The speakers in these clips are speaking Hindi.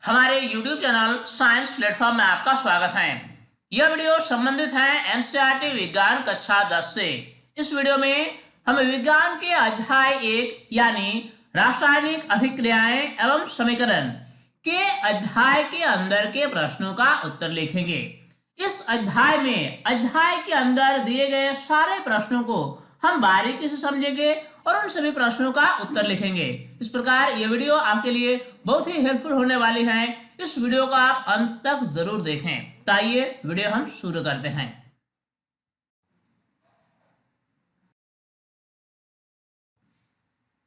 हमारे YouTube चैनल साइंस प्लेटफॉर्म में आपका स्वागत है। यह वीडियो संबंधित है एनसीईआरटी विज्ञान कक्षा 10 से। इस वीडियो में हम विज्ञान के अध्याय 1 यानी रासायनिक अभिक्रियाएं एवं समीकरण के अध्याय के अंदर के प्रश्नों का उत्तर लिखेंगे। इस अध्याय में अध्याय के अंदर दिए गए सारे प्रश्नों को हम बारीकी से समझेंगे और उन सभी प्रश्नों का उत्तर लिखेंगे। इस प्रकार ये वीडियो आपके लिए बहुत ही हेल्पफुल होने वाली है। इस वीडियो को आप अंत तक जरूर देखें। तो आइए वीडियो हम शुरू करते हैं।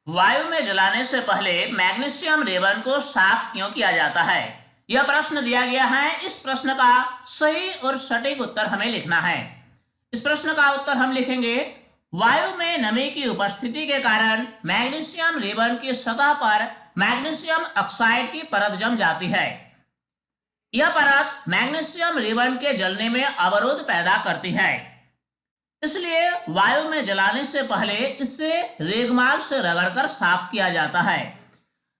वायु में जलाने से पहले मैग्नीशियम रेवन को साफ क्यों किया जाता है? यह प्रश्न दिया गया है। इस प्रश्न का सही और सटीक उत्तर हमें लिखना है। इस प्रश्न का उत्तर हम लिखेंगे, वायु में नमी की उपस्थिति के कारण मैग्नीशियम रेवन की सतह पर मैग्नीशियम ऑक्साइड की परत जम जाती है। यह परत मैग्नीशियम रेवन के जलने में अवरोध पैदा करती है, इसलिए वायु में जलाने से पहले इसे रेगमाल से रगड़कर साफ किया जाता है।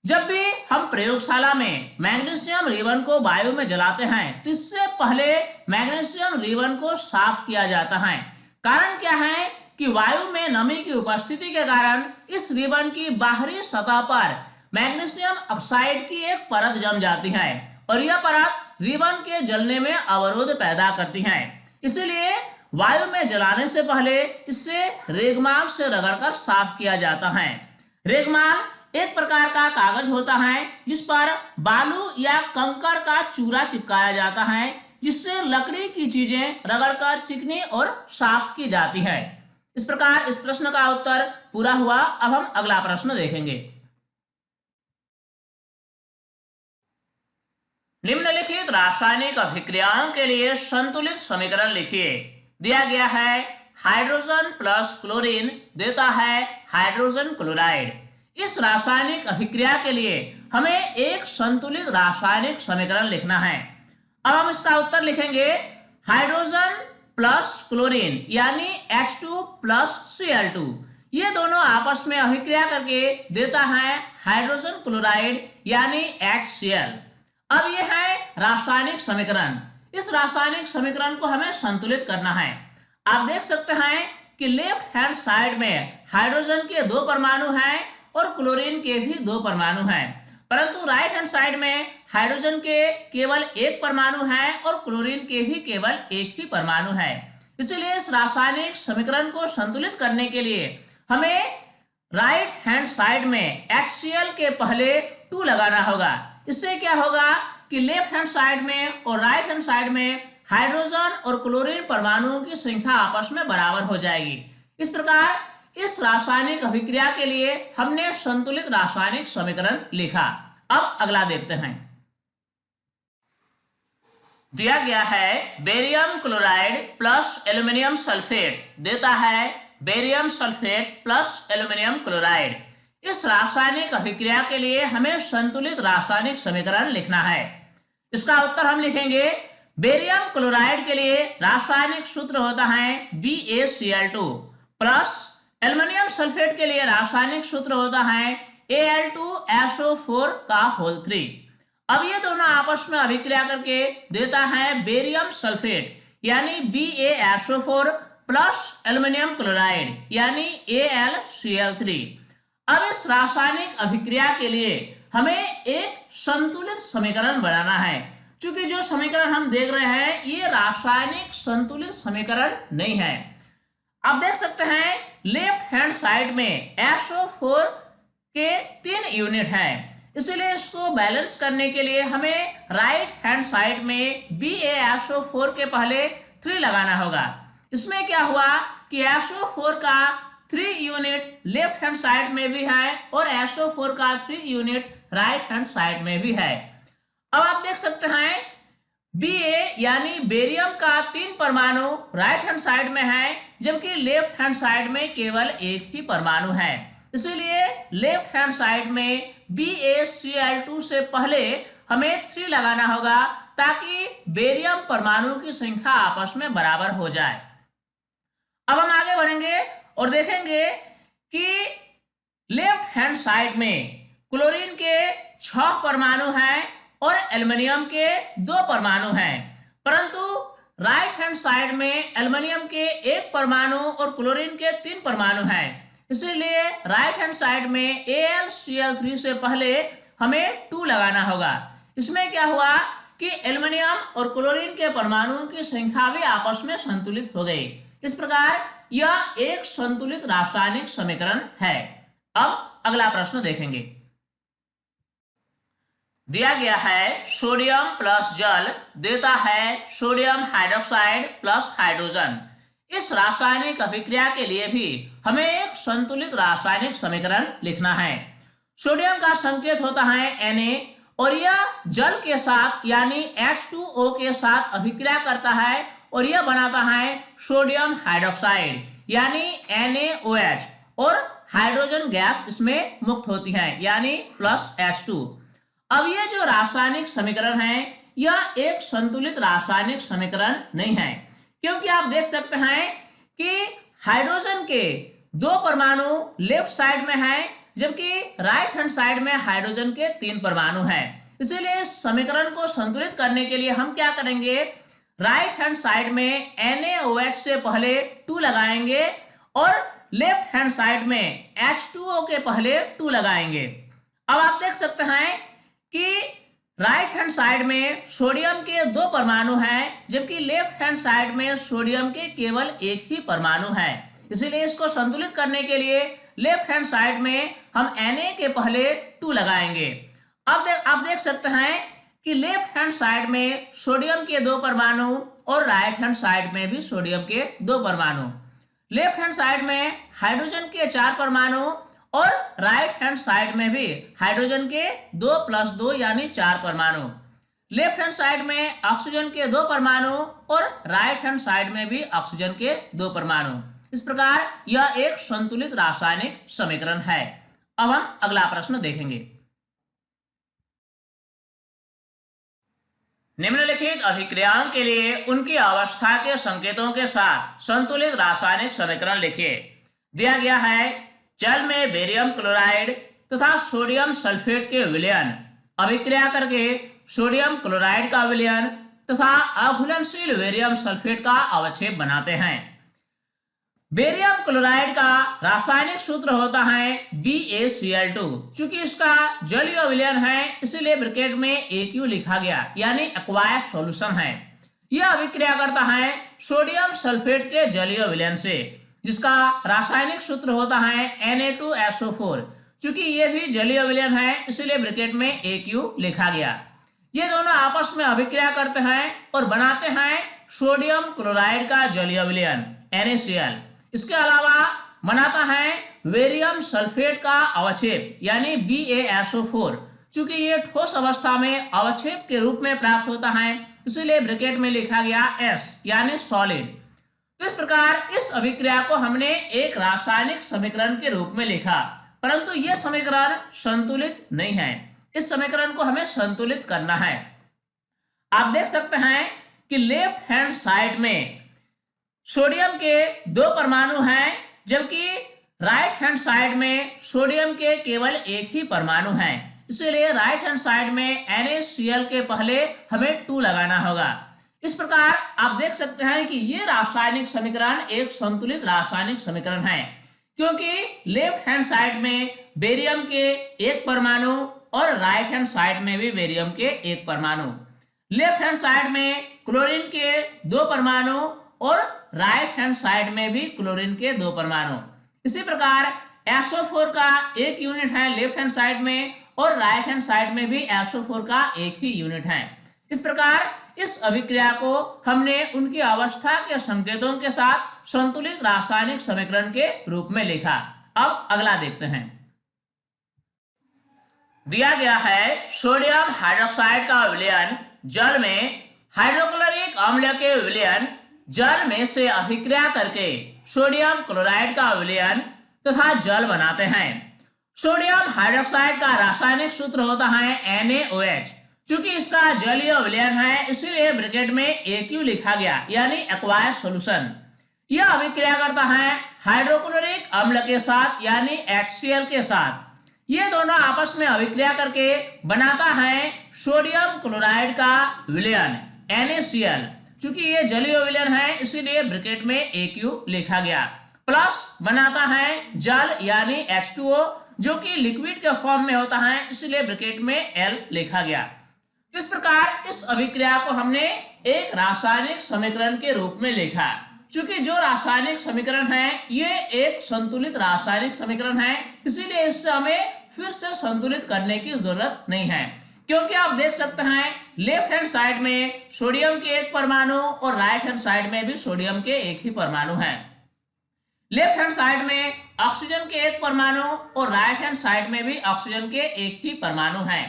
जब भी हम प्रयोगशाला में मैग्नीशियम रेवन को वायु में जलाते हैं तो इससे पहले मैग्नीशियम रेवन को साफ किया जाता है। कारण क्या है कि वायु में नमी की उपस्थिति के कारण इस रिबन की बाहरी सतह पर मैग्नीशियम ऑक्साइड की एक परत जम जाती है और यह परत रिबन के जलने में अवरोध पैदा करती है। इसीलिए वायु में जलाने से पहले इससे रेगमाल से रगड़कर साफ किया जाता है। रेगमाल एक प्रकार का कागज होता है जिस पर बालू या कंकड़ का चूरा चिपकाया जाता है, जिससे लकड़ी की चीजें रगड़कर चिकनी और साफ की जाती है। इस प्रकार इस प्रश्न का उत्तर पूरा हुआ। अब हम अगला प्रश्न देखेंगे। निम्नलिखित रासायनिक अभिक्रियाओं के लिए संतुलित समीकरण लिखिए। दिया गया है हाइड्रोजन प्लस क्लोरीन देता है हाइड्रोजन क्लोराइड। इस रासायनिक अभिक्रिया के लिए हमें एक संतुलित रासायनिक समीकरण लिखना है। अब हम इसका उत्तर लिखेंगे, हाइड्रोजन प्लस क्लोरीन यानी H2 प्लस Cl2, ये दोनों आपस में अभिक्रिया करके देता है हाइड्रोजन क्लोराइड यानी HCl। अब ये है रासायनिक समीकरण। इस रासायनिक समीकरण को हमें संतुलित करना है। आप देख सकते हैं कि लेफ्ट हैंड साइड में हाइड्रोजन के 2 परमाणु हैं और क्लोरीन के भी 2 परमाणु हैं, परंतु राइट हैंड साइड में हाइड्रोजन के केवल 1 परमाणु है और क्लोरीन के भी केवल 1 ही परमाणु है। इसलिए इस रासायनिक समीकरण को संतुलित करने के लिए हमें राइट हैंड साइड में HCl के पहले 2 लगाना होगा। इससे क्या होगा कि लेफ्ट हैंड साइड में और राइट हैंड साइड में हाइड्रोजन और क्लोरीन परमाणुओं की संख्या आपस में बराबर हो जाएगी। इस प्रकार इस रासायनिक अभिक्रिया के लिए हमने संतुलित रासायनिक समीकरण लिखा। अब अगला देखते हैं। दिया गया है barium chloride plus aluminium sulphate देता है barium sulphate plus aluminium chloride. इस रासायनिक अभिक्रिया के लिए हमें संतुलित रासायनिक समीकरण लिखना है। इसका उत्तर हम लिखेंगे, बेरियम क्लोराइड के लिए रासायनिक सूत्र होता है BaCl2 प्लस एल्युमिनियम सल्फेट के लिए रासायनिक सूत्र होता है Al2SO4 का होल 3। अब ये दोनों आपस में अभिक्रिया करके देता है बेरियम सल्फेट यानी BaSO4 प्लस एल्युमिनियम क्लोराइड यानी AlCl3। अब इस रासायनिक अभिक्रिया के लिए हमें एक संतुलित समीकरण बनाना है। चूंकि जो समीकरण हम देख रहे हैं ये रासायनिक संतुलित समीकरण नहीं है। आप देख सकते हैं लेफ्ट हैंड साइड में SO4 के 3 यूनिट हैं, इसलिए इसको बैलेंस करने के लिए हमें राइट हैंड साइड में BaSO4 के पहले 3 लगाना होगा। इसमें क्या हुआ कि SO4 का 3 यूनिट लेफ्ट हैंड साइड में भी है और SO4 का 3 यूनिट राइट हैंड साइड में भी है। अब आप देख सकते हैं Ba यानी बेरियम का 3 परमाणु राइट हैंड साइड में है, जबकि लेफ्ट हैंड साइड में केवल 1 ही परमाणु है। इसीलिए लेफ्ट हैंड साइड में BaCl2 से पहले हमें 3 लगाना होगा ताकि बेरियम परमाणु की संख्या आपस में बराबर हो जाए। अब हम आगे बढ़ेंगे और देखेंगे कि लेफ्ट हैंड साइड में क्लोरीन के 6 परमाणु हैं और एल्युमिनियम के 2 परमाणु हैं, परंतु राइट हैंड साइड में एल्युमिनियम के 1 परमाणु और क्लोरीन के 3 परमाणु हैं। इसीलिए राइट हैंड साइड में AlCl3 से पहले हमें 2 लगाना होगा। इसमें क्या हुआ कि एल्युमिनियम और क्लोरीन के परमाणुओं की संख्या भी आपस में संतुलित हो गई। इस प्रकार यह एक संतुलित रासायनिक समीकरण है। अब अगला प्रश्न देखेंगे। दिया गया है सोडियम प्लस जल देता है सोडियम हाइड्रोक्साइड प्लस हाइड्रोजन। इस रासायनिक अभिक्रिया के लिए भी हमें एक संतुलित रासायनिक समीकरण लिखना है। सोडियम का संकेत होता है Na और यह जल के साथ यानी H2O के साथ अभिक्रिया करता है और यह बनाता है सोडियम हाइड्रोक्साइड यानी NaOH और हाइड्रोजन गैस इसमें मुक्त होती है यानी प्लस H2। अब ये जो रासायनिक समीकरण है यह एक संतुलित रासायनिक समीकरण नहीं है, क्योंकि आप देख सकते हैं कि हाइड्रोजन के 2 परमाणु लेफ्ट साइड में है जबकि राइट हैंड साइड में हाइड्रोजन के 3 परमाणु हैं। इसीलिए इस समीकरण को संतुलित करने के लिए हम क्या करेंगे, राइट हैंड साइड में NaOH से पहले 2 लगाएंगे और लेफ्ट हैंड साइड में H2O के पहले 2 लगाएंगे। अब आप देख सकते हैं कि राइट हैंड साइड में सोडियम के 2 परमाणु हैं जबकि लेफ्ट हैंड साइड में सोडियम के केवल 1 ही परमाणु है। इसीलिए इसको संतुलित करने के लिए लेफ्ट हैंड साइड में हम Na के पहले 2 लगाएंगे। अब आप देख सकते हैं कि लेफ्ट हैंड साइड में सोडियम के 2 परमाणु और राइट हैंड साइड में भी सोडियम के 2 परमाणु। लेफ्ट हैंड साइड में हाइड्रोजन के 4 परमाणु और राइट हैंड साइड में भी हाइड्रोजन के 2 + 2 यानी 4 परमाणु। लेफ्ट हैंड साइड में ऑक्सीजन के 2 परमाणु और राइट हैंड साइड में भी ऑक्सीजन के 2 परमाणु। इस प्रकार यह एक संतुलित रासायनिक समीकरण है। अब हम अगला प्रश्न देखेंगे। निम्नलिखित अभिक्रियाओं के लिए उनकी अवस्था के संकेतों के साथ संतुलित रासायनिक समीकरण लिखिए। दिया गया है जल में बेरियम क्लोराइड तथा सोडियम सल्फेट के विलयन अभिक्रिया करके सोडियम क्लोराइड का विलयन तथा अघुलनशील बेरियम सल्फेट का अवक्षेप बनाते हैं। बेरियम क्लोराइड का रासायनिक सूत्र होता है BaCl2। चूंकि इसका जलीय विलयन है इसलिए ब्रैकेट में Aq लिखा गया यानी एक्वायर्ड सॉल्यूशन है। यह अभिक्रिया करता है सोडियम सल्फेट के जलीय विलयन से जिसका रासायनिक सूत्र होता है Na2SO4। चूंकि ये भी जलीय विलयन है इसलिए ब्रैकेट में Aq लिखा गया। ये दोनों आपस में अभिक्रिया करते हैं और बनाते हैं सोडियम क्लोराइड का जलीय विलयन NaCl। इसके अलावा बनाता है बेरियम सल्फेट का अवक्षेप यानी BaSO4। चूंकि ये ठोस अवस्था में अवक्षेप के रूप में प्राप्त होता है इसलिए ब्रैकेट में लिखा गया S यानी सॉलिड। तो इस प्रकार इस अभिक्रिया को हमने एक रासायनिक समीकरण के रूप में लिखा, परंतु यह समीकरण संतुलित नहीं है। इस समीकरण को हमें संतुलित करना है। आप देख सकते हैं कि लेफ्ट हैंड साइड में सोडियम के 2 परमाणु हैं जबकि राइट हैंड साइड में सोडियम के केवल 1 ही परमाणु है। इसलिए राइट हैंड साइड में NaCl के पहले हमें 2 लगाना होगा। इस प्रकार आप देख सकते हैं कि ये रासायनिक समीकरण एक संतुलित रासायनिक समीकरण है, क्योंकि लेफ्ट हैंड साइड में बेरियम के 1 परमाणु और राइट हैंड साइड में भी बेरियम के 1 परमाणु। लेफ्ट हैंड साइड में क्लोरीन के 2 परमाणु और राइट हैंड साइड में भी क्लोरीन के 2 परमाणु। इसी प्रकार SO4 का 1 यूनिट है लेफ्ट हैंड साइड में और राइट हैंड साइड में भी SO4 का 1 ही यूनिट है। इस प्रकार इस अभिक्रिया को हमने उनकी अवस्था के संकेतों के साथ संतुलित रासायनिक समीकरण के रूप में लिखा। अब अगला देखते हैं। दिया गया है सोडियम हाइड्रोक्साइड का विलयन जल में हाइड्रोक्लोरिक अम्ल के विलयन जल में से अभिक्रिया करके सोडियम क्लोराइड का विलयन तथा जल बनाते हैं। सोडियम हाइड्रोक्साइड का रासायनिक सूत्र होता है NaOH। चूंकि इसका जलीय विलयन है इसलिए ब्रैकेट में Aq लिखा गया यानी एक्वायर्ड सॉल्यूशन। यह अभिक्रिया करता है हाइड्रोक्लोरिक अम्ल के साथ यानी HCl के साथ। ये दोनों आपस में अभिक्रिया करके बनाता है सोडियम क्लोराइड का विलयन NaCl। चूंकि ये जलीय विलयन है इसीलिए ब्रैकेट में AQ लिखा गया। प्लस बनाता है जल यानी H2O जो कि लिक्विड के फॉर्म में होता है इसलिए ब्रैकेट में L लिखा गया। इस प्रकार इस अभिक्रिया को हमने एक रासायनिक समीकरण के रूप में लिखा। चूंकि जो रासायनिक समीकरण है ये एक संतुलित रासायनिक समीकरण है इसीलिए इससे हमें फिर से संतुलित करने की जरूरत नहीं है, क्योंकि आप देख सकते हैं लेफ्ट हैंड साइड में सोडियम के एक परमाणु और राइट हैंड साइड में भी सोडियम के एक ही परमाणु है। लेफ्ट हैंड साइड में ऑक्सीजन के एक परमाणु और राइट हैंड साइड में भी ऑक्सीजन के एक ही परमाणु है।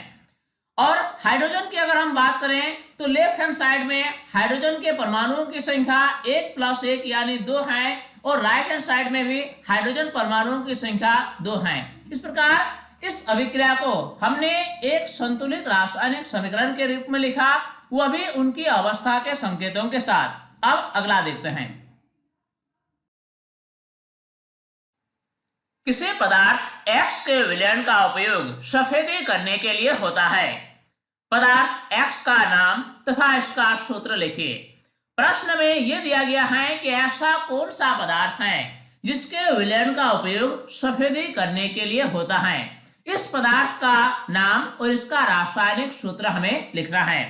और हाइड्रोजन की अगर हम बात करें तो लेफ्ट हैंड साइड में हाइड्रोजन के परमाणुओं की संख्या 1 + 1 यानी 2 है और राइट हैंड साइड में भी हाइड्रोजन परमाणुओं की संख्या 2 है। इस प्रकार इस अभिक्रिया को हमने एक संतुलित रासायनिक समीकरण के रूप में लिखा, वह भी उनकी अवस्था के संकेतों के साथ। अब अगला देखते हैं। किसी पदार्थ X के विलयन का उपयोग सफेदी करने के लिए होता है। पदार्थ X का नाम तथा इसका सूत्र लिखिए। प्रश्न में यह दिया गया है कि ऐसा कौन सा पदार्थ है जिसके विलयन का उपयोग सफेदी करने के लिए होता है। इस पदार्थ का नाम और इसका रासायनिक सूत्र हमें लिखना है।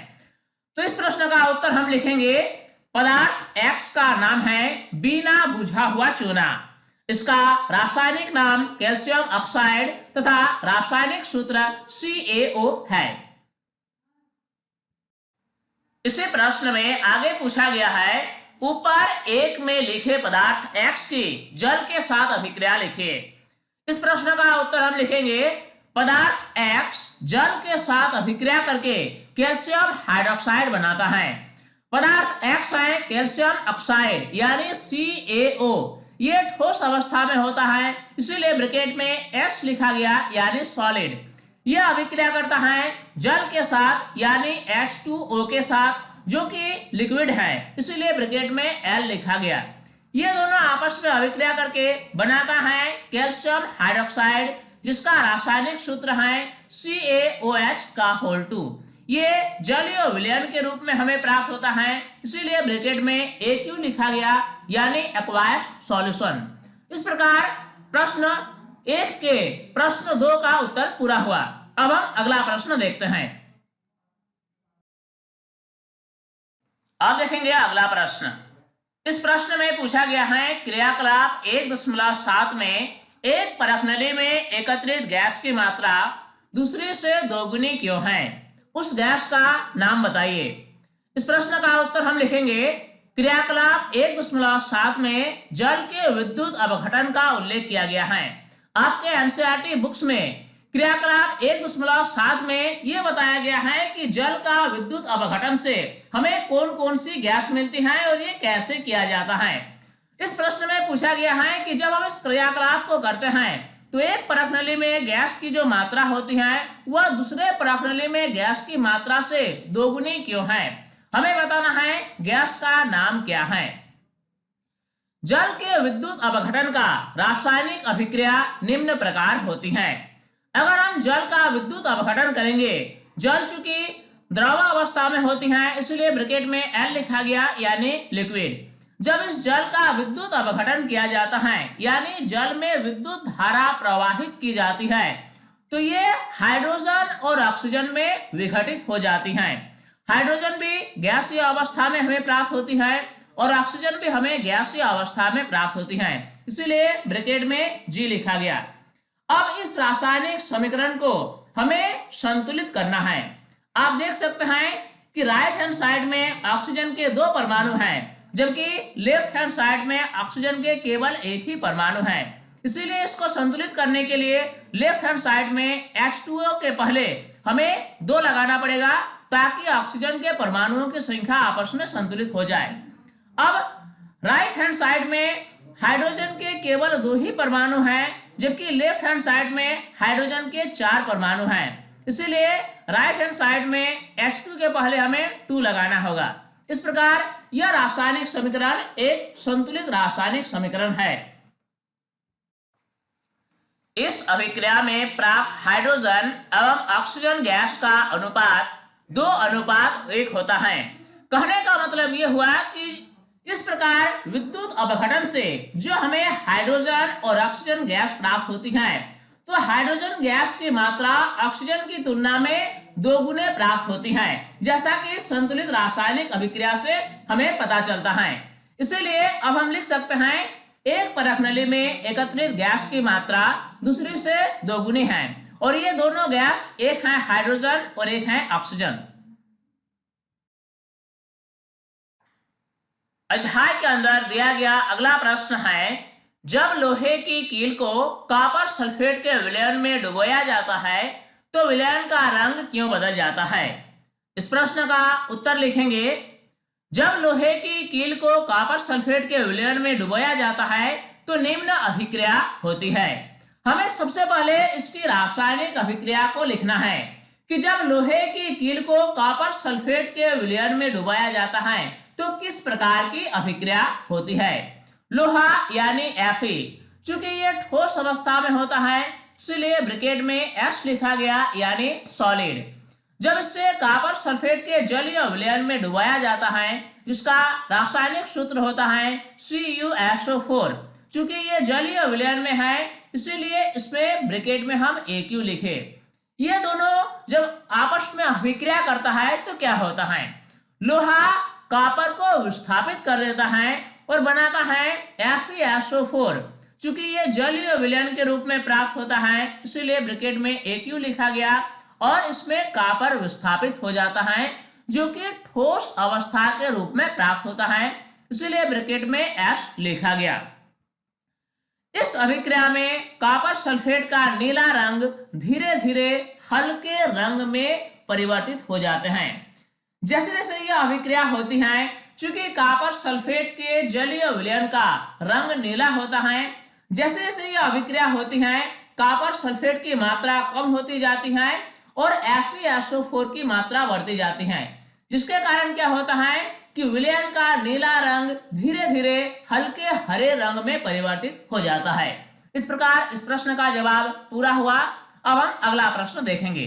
तो इस प्रश्न का उत्तर हम लिखेंगे पदार्थ X का नाम है बिना बुझा हुआ चूना। इसका रासायनिक नाम कैल्शियम ऑक्साइड तथा रासायनिक सूत्र CaO है। इसी प्रश्न में आगे पूछा गया है ऊपर एक में लिखे पदार्थ X की जल के साथ अभिक्रिया लिखिए। इस प्रश्न का उत्तर हम लिखेंगे पदार्थ X जल के साथ अभिक्रिया करके कैल्शियम हाइड्रोक्साइड बनाता है। पदार्थ X है कैल्शियम ऑक्साइड यानी CaO। ये ठोस अवस्था में होता है इसीलिए ब्रैकेट में S लिखा गया यानी सॉलिड। यह अभिक्रिया करता है जल के साथ यानी H2O के साथ जो कि लिक्विड है इसीलिए ब्रैकेट में L लिखा गया। ये दोनों आपस में अभिक्रिया करके बनाता है कैल्शियम हाइड्रोक्साइड जिसका रासायनिक सूत्र है CaOH2। ये जलीय विलयन के रूप में हमें प्राप्त होता है इसीलिए ब्रैकेट में AQ लिखा गया यानी एक्वायर्ड सॉल्यूशन। इस प्रकार प्रश्न 1 के प्रश्न 2 का उत्तर पूरा हुआ। अब हम अगला प्रश्न देखते हैं। अब देखेंगे अगला प्रश्न। इस प्रश्न में पूछा गया है क्रियाकलाप 1.7 में एक परखनली में एकत्रित गैस की मात्रा दूसरे से दोगुनी क्यों है, उस गैस का नाम बताइए। इस प्रश्न का उत्तर हम लिखेंगे क्रियाकलाप 1.7 में जल के विद्युत अपघटन का उल्लेख किया गया है। आपके एनसीईआरटी बुक्स में क्रियाकलाप 1.7 में यह बताया गया है कि जल का विद्युत अपघटन से हमें कौन कौन सी गैस मिलती है और ये कैसे किया जाता है। इस प्रश्न में पूछा गया है कि जब हम इस क्रियाकलाप को करते हैं तो एक परखनली में गैस की जो मात्रा होती है वह दूसरे परखनली में गैस की मात्रा से दोगुनी क्यों है। हमें बताना है गैस का नाम क्या है। जल के विद्युत अपघटन का रासायनिक अभिक्रिया निम्न प्रकार होती है। अगर हम जल का विद्युत अपघटन करेंगे, जल चूंकि द्रव अवस्था में होती है इसलिए ब्रैकेट में L लिखा गया यानी लिक्विड। जब इस जल का विद्युत अपघटन किया जाता है यानी जल में विद्युत धारा प्रवाहित की जाती है तो ये हाइड्रोजन और ऑक्सीजन में विघटित हो जाती हैं। हाइड्रोजन भी गैसीय अवस्था में हमें प्राप्त होती है और ऑक्सीजन भी हमें गैसीय अवस्था में प्राप्त होती है इसीलिए ब्रैकेट में G लिखा गया। अब इस रासायनिक समीकरण को हमें संतुलित करना है। आप देख सकते हैं कि राइट हैंड साइड में ऑक्सीजन के 2 परमाणु हैं जबकि लेफ्ट हैंड साइड में ऑक्सीजन के केवल एक ही परमाणु है। इसीलिए इसको संतुलित करने के लिए लेफ्ट हैंड साइड में H2O के पहले हमें 2 लगाना पड़ेगा ताकि ऑक्सीजन के परमाणुओं की संख्या आपस में संतुलित हो जाए। अब राइट हैंड साइड में हाइड्रोजन के केवल 2 ही परमाणु हैं जबकि लेफ्ट हैंड साइड में हाइड्रोजन के 4 परमाणु हैं। इसीलिए राइट हैंड साइड में H2 के पहले हमें 2 लगाना होगा। इस प्रकार यह रासायनिक समीकरण एक संतुलित रासायनिक समीकरण है। इस अभिक्रिया में प्राप्त हाइड्रोजन एवं ऑक्सीजन गैस का अनुपात 2:1 होता है। कहने का मतलब यह हुआ कि इस प्रकार विद्युत अपघटन से जो हमें हाइड्रोजन और ऑक्सीजन गैस प्राप्त होती है, तो हाइड्रोजन गैस की मात्रा ऑक्सीजन की तुलना में 2 गुने प्राप्त होती है, जैसा कि संतुलित रासायनिक अभिक्रिया से हमें पता चलता है। इसीलिए अब हम लिख सकते हैं एक परख नली में एकत्रित गैस की मात्रा दूसरी से 2 गुनी है, और ये दोनों गैस एक है हाइड्रोजन और एक है ऑक्सीजन। अध्याय के अंदर दिया गया अगला प्रश्न है, जब लोहे की कील को कॉपर सल्फेट के विलयन में डुबोया जाता है तो विलयन का रंग क्यों बदल जाता है? इस प्रश्न का उत्तर लिखेंगे, जब लोहे की कील को कॉपर सल्फेट के विलयन में डुबोया जाता है तो निम्न अभिक्रिया होती है। हमें सबसे पहले इसकी रासायनिक अभिक्रिया को लिखना है कि जब लोहे की कील को कॉपर सल्फेट के विलयन में डुबाया जाता है तो किस प्रकार की अभिक्रिया होती है। लोहा यानी Fe, चूंकि ये ठोस अवस्था में होता है इसलिए ब्रैकेट में S लिखा गया यानी सॉलिड। जब इससे कॉपर सल्फेट के जलीय विलयन में डुबाया जाता है जिसका रासायनिक सूत्र होता है CuSO4, चूंकि ये जलीय विलयन में है इसीलिए इसमें ब्रैकेट में हम Aq लिखे। ये दोनों जब आपस में अभिक्रिया करता है तो क्या होता है, लोहा कॉपर को विस्थापित कर देता है और बनाता है FeSO4। चूंकि ये जलीय विलयन के रूप में प्राप्त होता है इसीलिए ब्रैकेट में Aq लिखा गया और इसमें कॉपर विस्थापित हो जाता है जो कि ठोस अवस्था के रूप में प्राप्त होता है, इसीलिए ब्रैकेट में S लिखा गया। इस अभिक्रिया में कॉपर सल्फेट का नीला रंग धीरे धीरे हल्के रंग में परिवर्तित हो जाते हैं। जैसे जैसे यह अभिक्रिया होती है, चूंकि कॉपर सल्फेट के जलीय विलयन का रंग नीला होता है, जैसे जैसे यह अभिक्रिया होती है कॉपर सल्फेट की मात्रा कम होती जाती है और FeSO4 की मात्रा बढ़ती जाती है, जिसके कारण क्या होता है कि विलयन का नीला रंग धीरे धीरे हल्के हरे रंग में परिवर्तित हो जाता है। इस प्रकार इस प्रश्न का जवाब पूरा हुआ। अब हम अगला प्रश्न देखेंगे।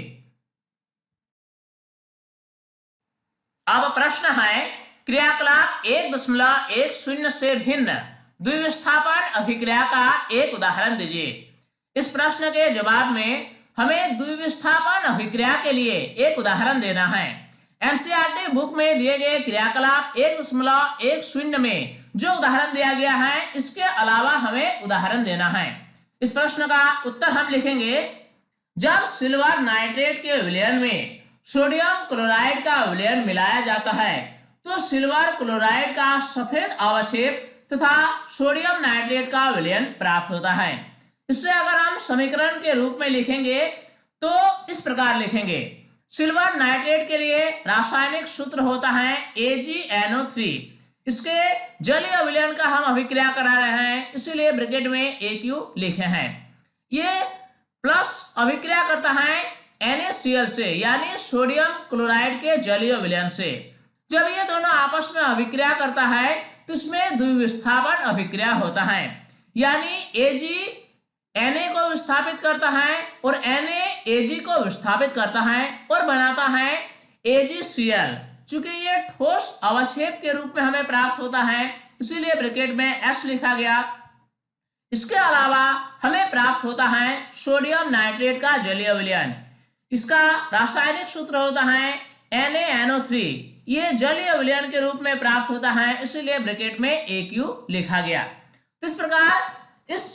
अब प्रश्न है, क्रियाकलाप 1.10 से भिन्न द्विविस्थापन अभिक्रिया का एक उदाहरण दीजिए। इस प्रश्न के जवाब में हमें द्विविस्थापन अभिक्रिया के लिए एक उदाहरण देना है। एनसीईआरटी बुक में दिए गए क्रियाकलाप 1.10 में जो उदाहरण दिया गया है इसके अलावा हमें उदाहरण देना है। इस प्रश्न का उत्तर हम लिखेंगे, जब सिल्वर नाइट्रेट के विलयन में सोडियम क्लोराइड का विलयन मिलाया जाता है तो सिल्वर क्लोराइड का सफेद अवक्षेप तथा सोडियम नाइट्रेट का विलयन प्राप्त होता है। इससे अगर हम समीकरण के रूप में लिखेंगे तो इस प्रकार लिखेंगे, सिल्वर नाइट्रेट के लिए रासायनिक सूत्र होता है AgNO3। इसके जलीय विलयन का हम अभिक्रिया करा रहे हैं इसीलिए ब्रैकेट में Aq लिखे हैं। ये प्लस अभिक्रिया करता है NaCl से यानी सोडियम क्लोराइड के जलीय विलयन से। जब ये दोनों आपस में अभिक्रिया करता है तो इसमें द्विविस्थापन अभिक्रिया होता है, यानी Ag Na को विस्थापित करता है और Na Ag को विस्थापित करता है और बनाता है AgCl। चूंकि ये ठोस अवक्षेप के रूप में हमें प्राप्त होता है इसीलिए ब्रैकेट में S लिखा गया। इसके अलावा हमें प्राप्त होता है सोडियम नाइट्रेट का जलीय विलयन। इसका रासायनिक सूत्र होता है NaNO3। ये जलीय विलयन के रूप में प्राप्त होता है इसीलिए ब्रैकेट में Aq लिखा गया। इस प्रकार इस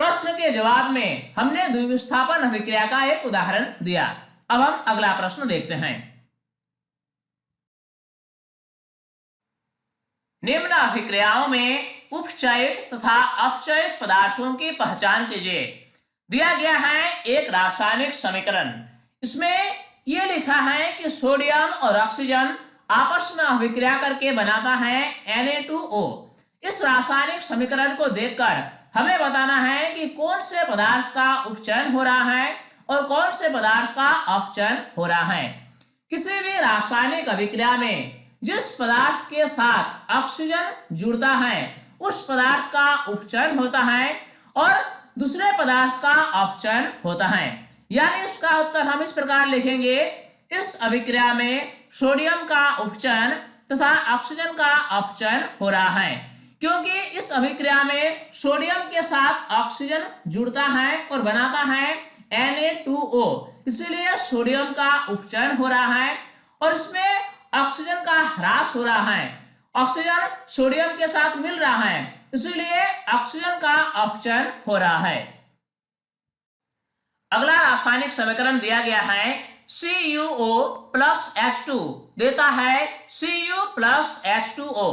प्रश्न के जवाब में हमने द्विविस्थापन अभिक्रिया का एक उदाहरण दिया। अब हम अगला प्रश्न देखते हैं। निम्न अभिक्रियाओं में उपचयित तथा अपचयित पदार्थों की पहचान कीजिए। दिया गया है एक रासायनिक समीकरण। इसमें यह लिखा है कि सोडियम और ऑक्सीजन आपस में अभिक्रिया करके बनाता है Na2O। इस रासायनिक समीकरण को देखकर हमें बताना है कि कौन से पदार्थ का उपचयन हो रहा है और कौन से पदार्थ का अपचयन हो रहा है। किसी भी रासायनिक अभिक्रिया में जिस पदार्थ के साथ ऑक्सीजन जुड़ता है उस पदार्थ का उपचयन होता है और दूसरे पदार्थ का अपचयन होता है। यानी इसका उत्तर हम इस प्रकार लिखेंगे, इस अभिक्रिया में सोडियम का उपचयन तथा ऑक्सीजन का अपचयन हो रहा है, क्योंकि इस अभिक्रिया में सोडियम के साथ ऑक्सीजन जुड़ता है और बनाता है Na2O, इसलिए सोडियम का उपचयन हो रहा है और इसमें ऑक्सीजन का ह्रास हो रहा है। ऑक्सीजन सोडियम के साथ मिल रहा है, इसलिए ऑक्सीजन का अपचयन हो रहा है। अगला रासायनिक समीकरण दिया गया है, CuO प्लस H2 देता है Cu प्लस H2O।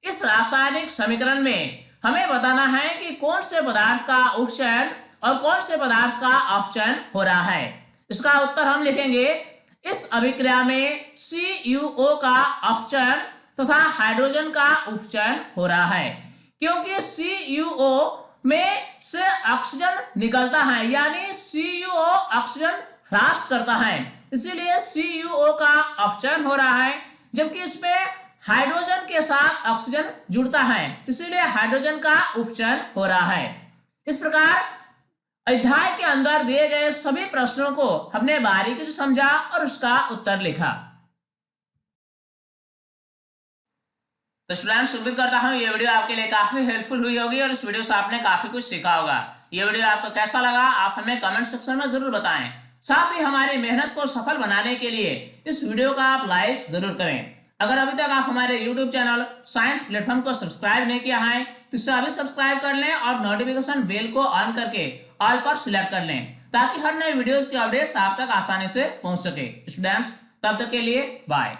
इस रासायनिक समीकरण में हमें बताना है कि कौन से पदार्थ का उपचयन और कौन से पदार्थ का अपचयन हो रहा है। इसका उत्तर हम लिखेंगे, इस अभिक्रिया में CuO का अपचयन तथा हाइड्रोजन का उपचयन हो रहा है, क्योंकि CuO में से ऑक्सीजन निकलता है, यानी CuO ऑक्सीजन ह्रास करता है, इसीलिए CuO का अपचयन हो रहा है, जबकि इसमें हाइड्रोजन के साथ ऑक्सीजन जुड़ता है, इसीलिए हाइड्रोजन का उपचयन हो रहा है। इस प्रकार अध्याय के अंदर दिए गए सभी प्रश्नों को हमने बारीकी से समझा और उसका उत्तर लिखा। तो स्टूडेंट्स, उम्मीद करता हूँ ये वीडियो आपके लिए काफी हेल्पफुल हुई होगी और इस वीडियो से आपने काफी कुछ सीखा होगा। ये वीडियो आपको कैसा लगा आप हमें कमेंट सेक्शन में जरूर बताएं। साथ ही हमारी मेहनत को सफल बनाने के लिए इस वीडियो का आप लाइक जरूर करें। अगर अभी तक आप हमारे YouTube चैनल साइंस प्लेटफॉर्म को सब्सक्राइब नहीं किया है तो इसे अभी सब्सक्राइब कर लें और नोटिफिकेशन बेल को ऑन करके ऑल पर सिलेक्ट कर लें, ताकि हर नए वीडियोस की अपडेट्स आप तक आसानी से पहुंच सके। स्टूडेंट्स, तब तक के लिए बाय।